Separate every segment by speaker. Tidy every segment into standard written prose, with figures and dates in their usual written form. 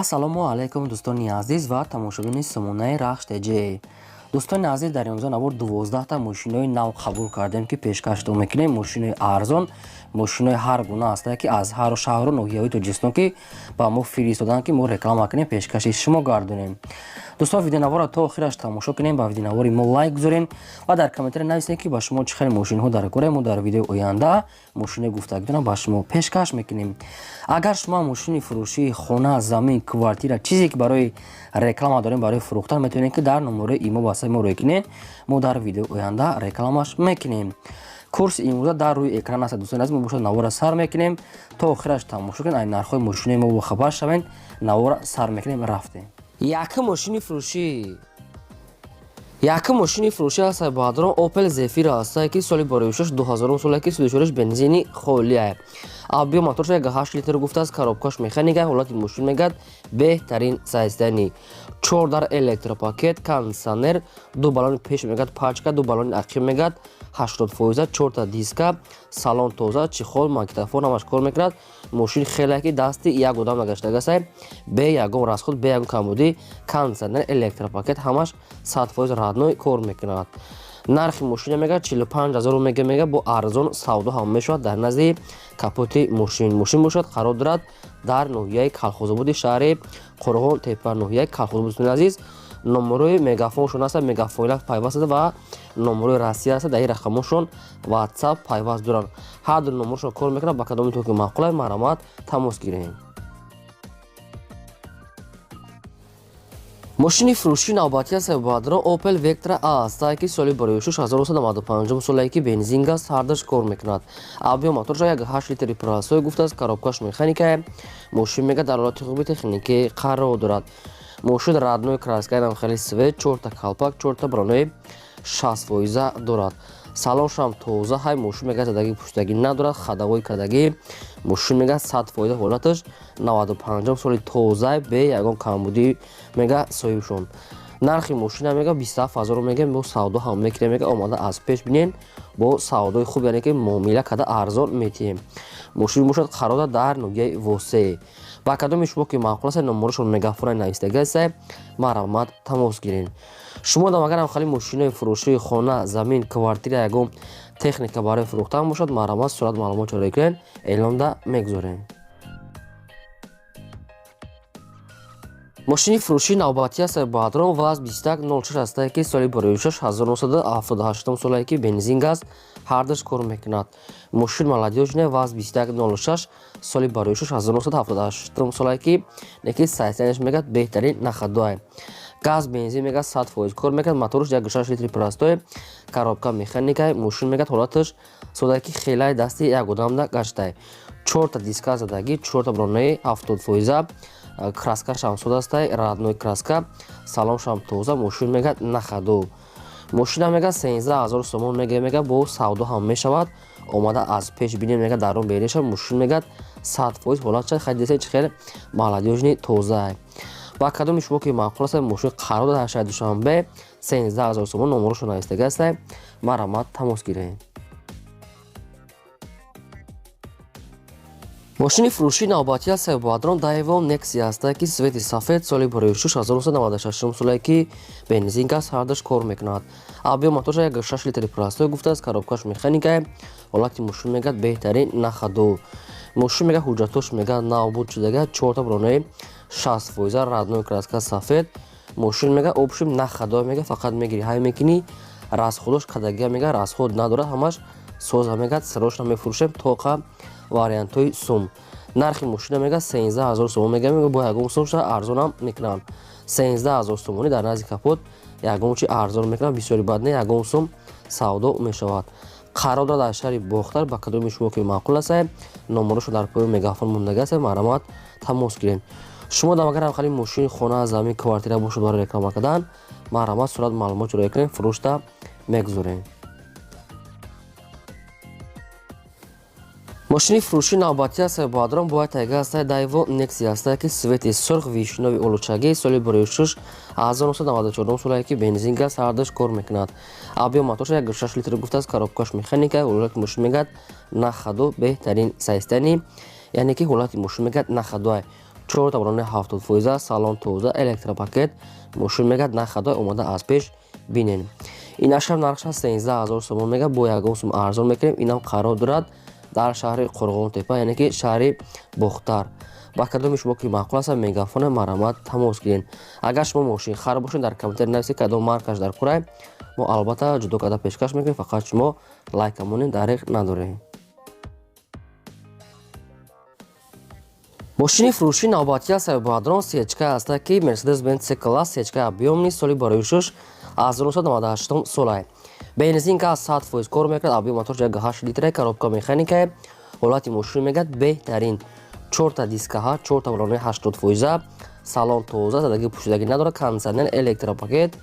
Speaker 1: ассалому алайкум дӯстони азиз ва тамошобини сомонаи рахш теҷе. дӯстони азиз, дар имрӯза навор 12та мошинои нав қабул кардем ки пешкашдо мекунем. Мошинои арзон, мошинои ҳар гуна ҳастанд ки аз ҳару шаҳру ноҳияҳои Тоҷикистон ки ба мо фиристоданд ки мо реклама кунем, пешкаши шумо гардонем. дӯстон, видеонавора то охираш тамошо кунем, ба видеонавори мо лайк гузорен ва дар комментари нависед ки ба шумо чӣ хел мошинҳо дар кора. Мо дар видеои оянда мошинаи гуфтагидона ба шумо пешкаш мекунем. агар шумо мошини фурӯшии хона, замин, квартира, чизе ки барои реклама дорем, барои фурӯхтан, метавонед ки дар номерои имо ба мо рӯй кунед. мо дар видеои оянда рекламаш мекунем. курси имрӯза дар рӯи экран аст. дӯстони азиз, мо бошад навора сар мекунем то охираш тамошо кунед. ай нархҳои мошинаи мо бохабар шавед. навора сар мекунем, рафтем. Якум мошини фурӯшӣ аст баъдро Opel Zafira аст ки соли боришаш 2000 сола ки судишориш бензини холия. Абиё мотор 1.8 литр гуфтааст, коробкаш механика, ҳолати мошин мегад беҳтарин сайзтани. 4 дар электропакет, кондиционер, 2 баллони пеш мегад пачка, 2 баллони ақиб мегад 80%, 4 та диска, салон тоза, чихол, магнитофон ҳамаш кор мекунад. мошин хеле ки дасти як одам нагаштагасай, бе ягон расход, бе ягон камбудӣ, кондиционер, электропакет ҳамаш 100% радной кор мекунад. нархи мошина мегад 45000 мега бо арзон савдо ҳам мешавад дар назди капоти мошин. мошин бошад қарор дорад дар ноҳияи Калхозободи шаҳри Қоруғон Тепа, ноҳияи Калхозободи азиз. номерои мегафоншон аст, мегафонак пайваст аст ва номерои расия аст. дар ин рақамошон WhatsApp пайваст доранд. ҳар ду номершон кор мекунад. ба кадоми то ки маъқул аст, маромад тамос гирем. мошини фурӯшии навбатӣ аст баъдро Opel Vectra аст ки соли боришаш 1995 сола ки бензин газ ҳардаш кор мекунад. абиё мотор 1.8 литри прасой гуфтааст, коробкаш механика. мошин мега дар ҳолати хуби техникӣ қарор дорад. мошин радной краска нам хеле свет, 4 та калпак, 4 та бронои 60% дорад. салоншам тоза, ҳай мошин мега задаги пуштагӣ надорад, хадавои кардагӣ. мошин мега 100% ҳолаташ 95 соли тоза, бе ягон камбудӣ мега соҳибшон. нархи мошина мега 27000 мега бо савдо ҳам мекунем, мега омада аз пеш бинен бо савдои хуб, яъне ки муомила када арзон метиҳем. мошин бошад қарора дар ноҳияи Восе. ба кадоми шумо ки маъқул аст, номерошон мегафона навистагӣ аст, маромад тамос гирен. шумо дам агарам хали мошинои фурӯшии хона, замин, квартира, ягон техника барои фурӯхтан бошад, маромад сурат маълумотро рӯй кунед, эълонда мегузорем. мошини фурӯшии навбатӣ аст баъдро ВАЗ 2106 аст ки соли боришаш 1978 сола ки бензин газ ҳардаш кор мекунад. мошин маладёжне ВАЗ 2106 соли боришаш 1978 сола ки неки сайстанаш мегад беҳтарин нахадоай. газ бензин мегад 100% кор мекунад. моторш 1.6 литри простой, коробка механика. мошин мегад ҳолаташ сода ки хелай дасти як одам да гаштай. 4 та диска задагӣ, 4 та бронои 70%, краскашам сода аст, радной краска, салоншам тоза. мошин мегад нахадо. мошина мегад 13000 сомон мега бо савдо ҳам мешавад. омада аз пеш бинем мега дар он бериша. мошин мегад 100% ҳолаташ хадиса чӣ хел маладёжни тоза. ба кадоми шумо ки маъқул аст, мошин қарор дар шаҳри Душанбе 13000 сомон, номерошон навистагӣ аст, маромад тамос гирем. мошини фурӯшии навбатӣ аст баъдро Daiwo Nexia аст ки свети сафед, соли боришаш 1996 сола ки бензин газ ҳардаш кор мекунад. абиё мотор 1.6 литри простой гуфтааст, коробкаш механика. ҳолати мошин мегад беҳтарин нахадо. мошин мега ҳуҷҷатош мега навбуд шудага, 4 та бронои 60%, радной краска сафед. мошин мега обшим нахадо, мега фақат мегири ҳай мекунӣ. расходош кадагия мега расход надорад, ҳамаш соза мегад. сирошна мефурӯшем тоқа вариантҳои сум. нархи мошина мега 13000 сомон мега бо ягон сумша арзонам мекунанд. 13000 сомонӣ дар назди капот ягон чи арзон мекунанд, бисёри бад не, ягон сум савдо мешавад. қарор дорад дар шаҳри Бохтар. ба кадоми шумо ки маъқул аст, номерошо дар пои мегафон мондагӣ аст, маромад тамос гирем. шумо дам агарам хали мошини хона, замин, квартира бошад барои реклама кардан, маромад сурат маълумотро рӯй кунем, фурӯшта мегузорем. мошини фурӯшии навбатӣ аст баъдро бояд тайга аст Daiwo Nexia аст ки свети сурх, вишнови олучагӣ, соли боришаш 1994 сола ки бензин газ ҳардаш кор мекунад. абиё моторш 1.6 литр гуфтааст, коробкаш механика. ҳолати мошин мегад нахадо, беҳтарин сайстани, яъне ки ҳолати мошин мегад нахадоай. 4 та балони 70%, салон тоза, электропакет. Мошин мегӯяд нахадой омада аз пеш бинен. Инашам нархша 13000 сомон мегӯяд, бо ягон сум арзон мекунем. Инам қарор дорад дар шаҳри Қурғонтепа, яъне ки шаҳри Бухтар. ба кадоми шумо ки маъқул аст мегафон марамат тамос гиред. Агар шумо мошин хар бошед, дар комментар нависед кадом маркаш дар Қурай, мо албатта ҷудо карда пешкаш мекунем, фақат шумо лайкамони дариқ надоред. мошини фурӯшии навбатӣ аз Сайбадрон сечка аст ки Mercedes-Benz C-Class сечка объёмни соли бароишуш 1998 солай. Бензинка 100% кор мекунад, объём мотор 1.8 литра, коробка механикае. ҳолати мошин мегӯяд беҳтарин. 4 та дискаҳа, 4 та балони 80%, салон тоза, задаги пӯшидагӣ надорад, кондитсионер, электропакет.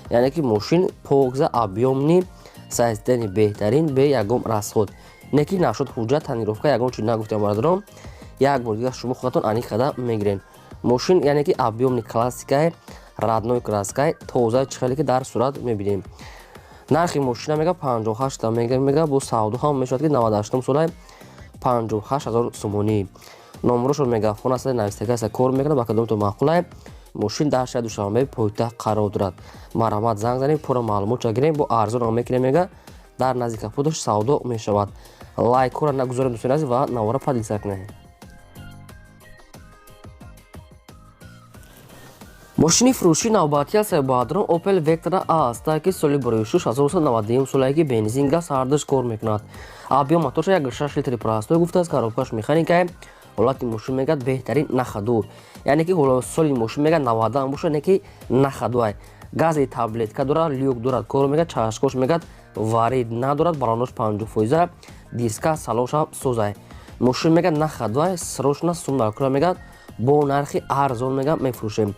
Speaker 1: яъне ки мошин покза, объёмни, сайзидани беҳтарин, бе ягон расход. не ки нашуд ҳуҷҷат, тонировка, ягон чиз нагуфтем бародарон. як бор дигар шумо худатон аниқ қада мегирен. мошин яъне ки объёмни классикае, радной краскае, тоза чихеле ки дар сурат мебинем. нархи мошина мега 58 мега бо савдо ҳам мешавад ки 98 солай 58000 сомонӣ. номерошон мегафон аст, навистагӣ аст, кор мекунад, ба кадомтон маъқулае. мошин дар шаҳри Душанбе пойтахт қарор дорад. марамат занг занем, пурра маълумотша гирем, бо арзон ҳам мекунем мега дар назди капоташ савдо мешавад. лайкора нагузорем дӯстони азиз ва навора поделиться кунед. мошини фурӯшии навбатӣ аз Сайбадрон Opel Vectra A аст ки соли бароишуш 1991 солае ки бензин газ ҳардаш кор мекунад. объём моторша 1.6 литри простой гуфтааст, коробкаш механикае. ҳолати мошин мегӯяд беҳтарин нахаду, яъне ки соли мошин мегӯяд 90 боша, не ки нахадуай. гази таблетка дорад, люк дорад, кор мегӯяд, чашкош мегӯяд варид надорад, балонош 50%, диска салонша созай. мошин мегӯяд нахадуай, срочно сумна кура мегӯяд, бо нархи арзон мегӯяд мефурӯшем.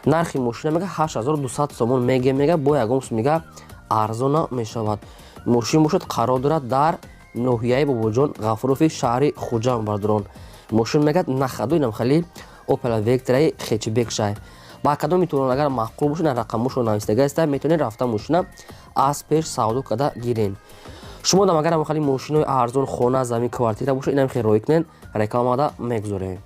Speaker 1: нархи мошина мега 8200 сомон мега бо ягон сум мега арзона мешавад. мошин бошад қарор дорад дар ноҳияи Бобоҷон Ғафурови шаҳри Хуҷанд бародарон. мошин мегӯяд нахаду, инам хали Opel Vectra хечбек шай. ба кадом метавонад, агар маъқул бошад, рақамошро навистагӣ аст, метавонед рафта мошина аз пеш савдо карда гирен. шумо дам агар хали мошинои арзон, хона, замин, квартира бошад, инам хеле роӣ кунед, рекламада мегузорем.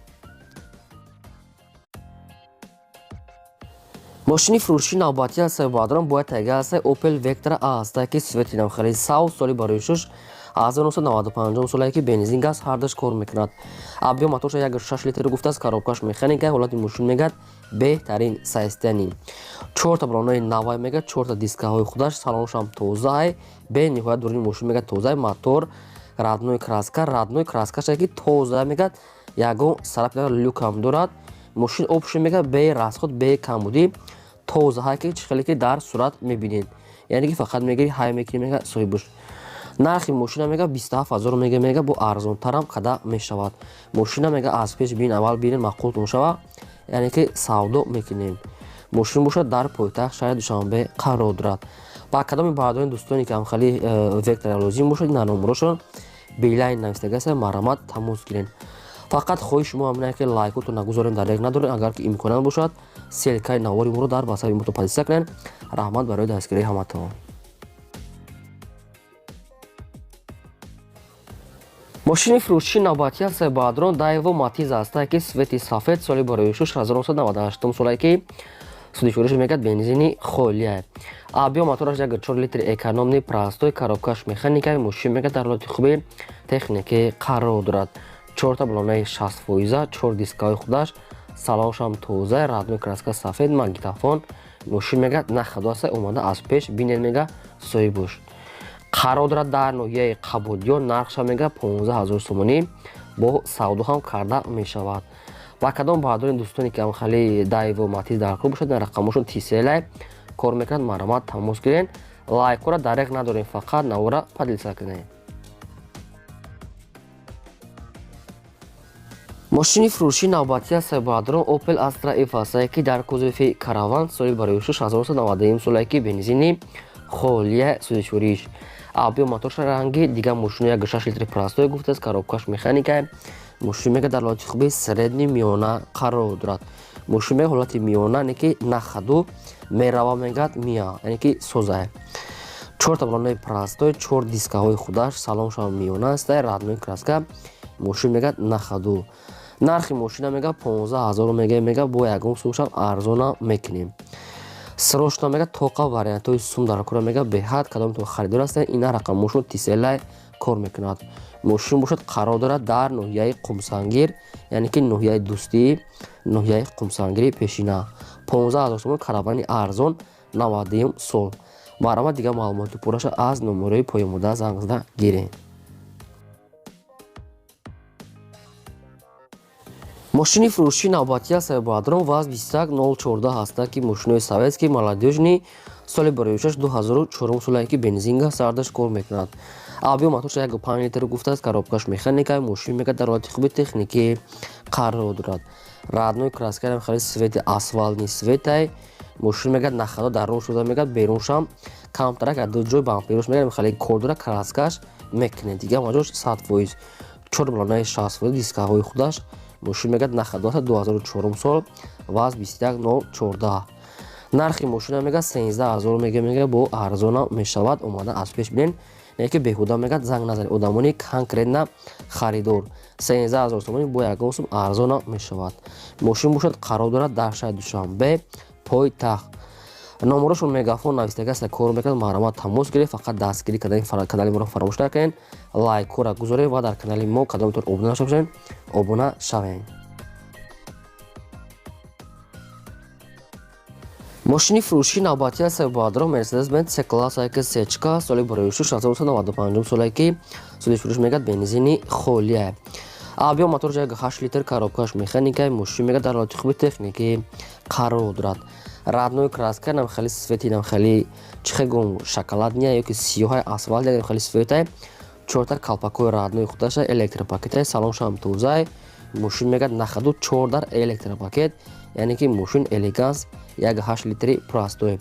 Speaker 1: мошини фурӯшии навбатӣ аз Сайбадрон бояд тайга аст Opel Vectra A аст ки свети намхали сав соли бароишуш 1995 солае ки бензин газ ҳардаш кор мекунад. объём моторша 1.6 литр гуфтааст, коробкаш механикае. ҳолати мошин мегӯяд беҳтарин сайзидани. 4 та балонои навай мегӯяд, 4 та дискаҳои худаш, салоншам тозае, бе ниҳоят дурини мошин мегӯяд тозае. мотор радной краскаша ки тоза мегӯяд, ягон сарапи люкам дорад. мошин опшн мегӯяд бе расход, бе камбудӣ, тозаҳае ки чихеле ки дар сурат мебинед, яъне ки фақат мегири ҳай мекунӣ мега соҳибуш. нархи мошина мега 27000 мега бо арзонтарам қада мешавад. мошина мега аз пеш бин аввал бинен маъқултон шава, яъне ки савдо мекунем. мошин бошад дар пойтахт шаҳри Душанбе қарор дорад. ба кадоми бародарони дӯстоне ки ҳамхали Vectra лозим бошад, ин номерошон билайн навистагӣ аст, марамат тамос гирен. фақат хоҳиши шумо ҳамин ки лайкотон нагузорем, дариқ надорем. агар ки имконат бошад, селкаи навори моро дар ватсапи мо позиция кунед. раҳмат барои дастгирии ҳаматон. мошини фурӯшии навбатӣ аз Сайбадрон Daewoo Matiz аст ки свети сафед соли бароишуш 1998 солае ки судишвориш мегӯяд бензини холияе. объём мотораш 1.4 литри экономни простой, коробкаш механикае. мошин мегӯяд дар ҳолати хуби техникаи қарор дорад. 4 та балонаи 60%, 4 дискаҳои худаш, салоншам тоза, радной краска сафед, магнитофон. мошин мегӯяд нахаду аст, омада аз пеш бинед мега соҳибуш. қарор дорад дар ноҳияи Қабодиён, нархша мега 15000 сомонӣ, бо савдо ҳам карда мешавад. ба кадом бародарони дӯстоне ки ҳамхали Daewoo Matiz дар қурб бошад, рақамошон TCL кор мекунад, марамат тамос гирен. лайкора дариқ надорем, фақат навора поделиться кунед. мошини фурӯшии навбатӣ аз Сайбадрон Opel Astra F аст ки дар кузови караван соли бароишуш 1991 солае ки бензини холия судишвориш. объём моторша ранги дига мошини 1.6 литри простой гуфтааст, коробкаш механикае. мошин мега дар ҳолати хуби средни миёна қарор дорад. мошин мега ҳолати миёна, не ки нахаду, мерава мегӯяд мия, яъне ки созае. 4 та балонои простой, 4 дискаҳои худаш, салоншам миёна аст, радной краска. мошин мегӯяд нахаду. нархи мошина мега 15000 мега бо ягон сумшам арзона мекунем. срочно мега тоқа вариантои сум дар кора мега беҳад кадомтон харидор ҳастед. ина рақам мошин тиселай кор мекунад. мошин бошад қарор дорад дар ноҳияи қумсангир, яъне ки ноҳияи дӯстӣ, ноҳияи қумсангири пешина. 15000 сомон каравани арзон 90 сол. барома дигар маълумоти пурраша аз номерои поямода занг зада гиред. мошини фурӯшии навбатӣ аз Саибоадром ВАЗ 21014 ҳаста ки мошинои советскии молодежни соли бароишаш 2004 солае ки бензинга сардаш кор мекунад. объем моторша 1.5 литр гуфтааст. коробкаш механика. мошин мега дар ҳолати хуби техникӣ қарор дорад. раднои краскаам хали свети асфалтни светай. мошин мега нахадо дарун шуда мега беруншам камтарак аз ду ҷой бамперош мега хали кор дора краскаш мекунед. дигар маҷош 100%. 4 блонаи 60% дискаҳои худаш. мошин мегӯяд нахадоата 2004 сол. ВАЗ 21014. нархи мошина мегӯяд 13000 мега бо арзона мешавад. омада аз пеш бинен, не ки беҳуда мегӯяд занг назанед. одамони конкретна харидор 13000 сомони бо ягон сум арзона мешавад. мошин бошад қарор дорад дар шаҳри Душанбе пойтахт. номерошон мегафон навистагааста кор мекунад. маълумот тамос гиред. фақат дастгирӣ канали моро фаромӯш накунед. лайкора гузоред ва дар канали мо кадомтон обуна нашавед обуна шавед. мошини фурӯшии навбатӣ аз Саибоадром Mercedes-Benz C-Class C-чка соли бароишуш 1995 солае ки соли фурӯш мегӯяд бензини холия. объем мотори 1.8 литр коробкаш механика. мошин мегӯяд дар ҳолати хуби техникӣ қарор дорад. раднои краска намхали свети намхали чихегон шоколадния ё ки сиёҳаи асфалт намхали светай. 4 калпакои раднои худаша электропакетай. салоншам тозай. мошин мегӯяд нахаду 4 дар электропакет, яъне ки мошин элеганс 1.8 литри простой.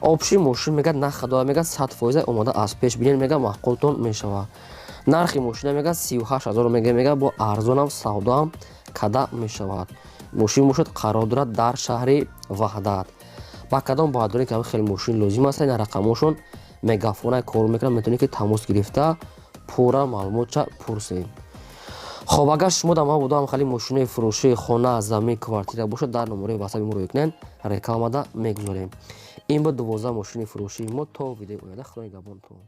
Speaker 1: обши мошин мегӯяд нахаду мегӯяд 100% омода аз пеш бинен мега маъқултон мешавад. нархи мошина мегӯяд 38000 мега бо арзонам савдоам када мешавад. мошин бошад қарор дорад дар шаҳри ваҳдат. ба кадом баҳодорӣ ки хеле мошин лозим аст, ин рақамошон мегафонай кор мекунад. метавонед ки тамос гирифта пурра маълумотша пурсед. хоб агар шумо дар ма будам хали мошинои фурӯшии хона, замин, квартира бошад, дар номерои ватсаби мо рӯй кунед. рекламада мегузорем. ин бо 12 мошини фурӯшии мо. то видеои оянда худо нигаҳбонтон.